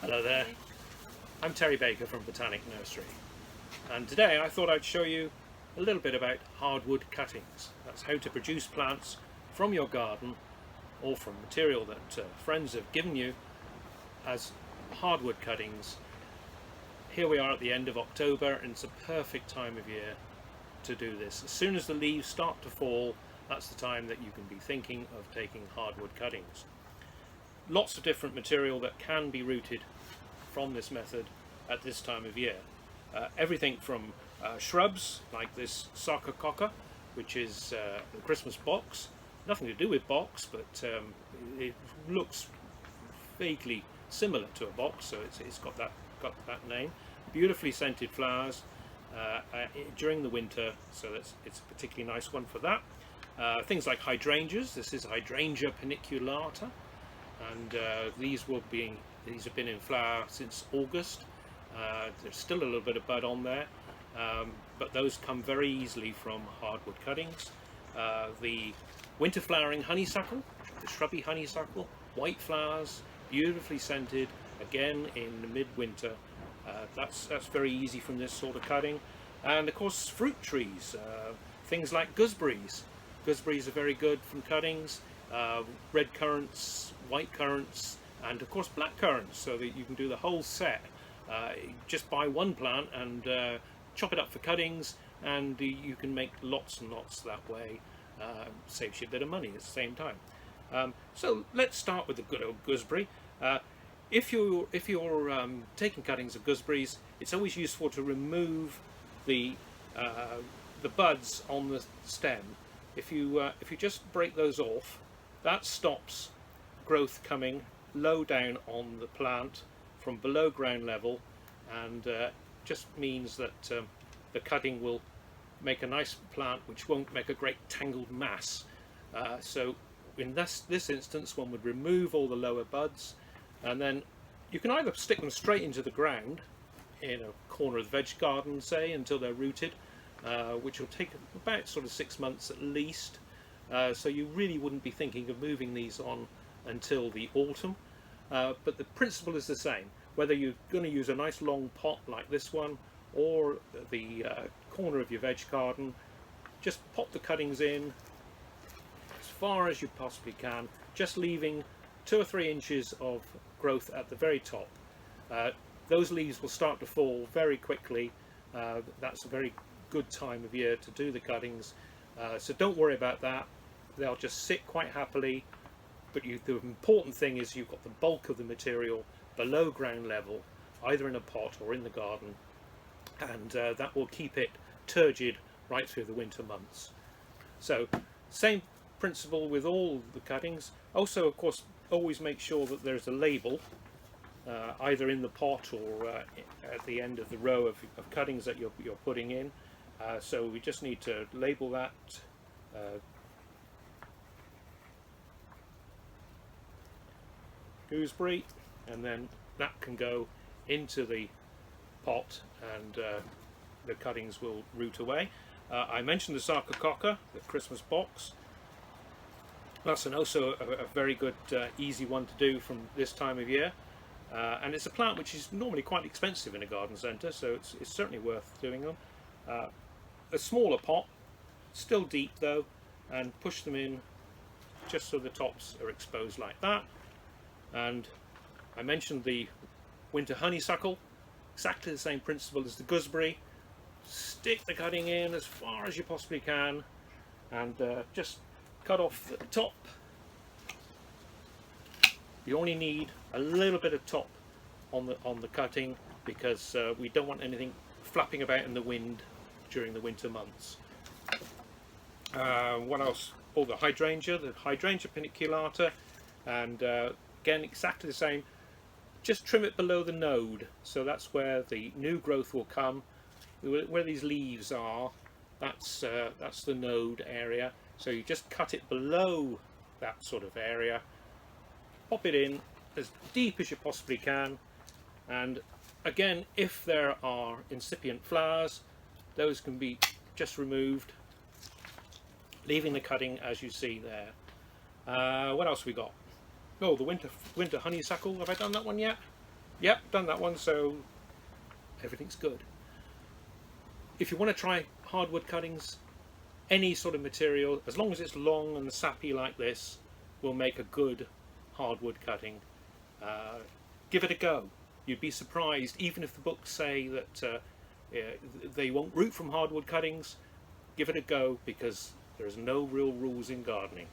Hello there, I'm Terry Baker from Botanic Nursery, and today I thought I'd show you a little bit about hardwood cuttings. That's how to produce plants from your garden or from material that friends have given you as hardwood cuttings. Here we are at the end of October, and it's a perfect time of year to do this. As soon as the leaves start to fall, that's the time that you can be thinking of taking hardwood cuttings. Lots of different material that can be rooted from this method at this time of year. Everything from shrubs like this sarcococca, which is the Christmas box. Nothing to do with box, but it looks vaguely similar to a box, so it's got that name. Beautifully scented flowers during the winter, so it's a particularly nice one for that. Things like hydrangeas. This is Hydrangea paniculata, and these have been in flower since August. There's still a little bit of bud on there, but those come very easily from hardwood cuttings. The winter flowering honeysuckle, the shrubby honeysuckle, white flowers, beautifully scented, again in the midwinter. That's very easy from this sort of cutting. And of course fruit trees, things like gooseberries. Gooseberries are very good from cuttings. Red currants, white currants, and of course black currants, so that you can do the whole set. Just buy one plant and chop it up for cuttings, and you can make lots and lots that way. Saves you a bit of money at the same time. So let's start with the good old gooseberry. If you're taking cuttings of gooseberries, it's always useful to remove the buds on the stem. If you just break those off, that stops growth coming low down on the plant from below ground level, and just means that the cutting will make a nice plant which won't make a great tangled mass. So in this instance, one would remove all the lower buds, and then you can either stick them straight into the ground in a corner of the veg garden, say, until they're rooted, which will take about sort of 6 months at least. So you really wouldn't be thinking of moving these on until the autumn. But the principle is the same, whether you're going to use a nice long pot like this one or the corner of your veg garden. Just pop the cuttings in as far as you possibly can, just leaving 2 or 3 inches of growth at the very top. Those leaves will start to fall very quickly. That's a very good time of year to do the cuttings, so don't worry about that. They'll just sit quite happily, but the important thing is you've got the bulk of the material below ground level, either in a pot or in the garden, and that will keep it turgid right through the winter months. So same principle with all the cuttings. Also, of course, always make sure that there's a label either in the pot or at the end of the row of cuttings that you're putting in. So we just need to label that gooseberry, and then that can go into the pot, and the cuttings will root away. I mentioned the sarcococca, the Christmas box. That's also a very good easy one to do from this time of year, and it's a plant which is normally quite expensive in a garden centre, so it's certainly worth doing them. A smaller pot, still deep though, and push them in just so the tops are exposed like that. And I mentioned the winter honeysuckle, exactly the same principle as the gooseberry. Stick the cutting in as far as you possibly can, and just cut off the top. You only need a little bit of top on the cutting, because we don't want anything flapping about in the wind during the winter months. What else? Oh, the Hydrangea paniculata, and again exactly the same. Just trim it below the node, so that's where the new growth will come. Where these leaves are, that's the node area. So you just cut it below that sort of area, pop it in as deep as you possibly can, and again, if there are incipient flowers, those can be just removed, leaving the cutting as you see there. What else we got? Oh, the winter honeysuckle. Have I done that one yet? Yep, done that one, so everything's good. If you want to try hardwood cuttings, any sort of material, as long as it's long and sappy like this, will make a good hardwood cutting. Give it a go. You'd be surprised, even if the books say that they won't root from hardwood cuttings, give it a go, because there's no real rules in gardening.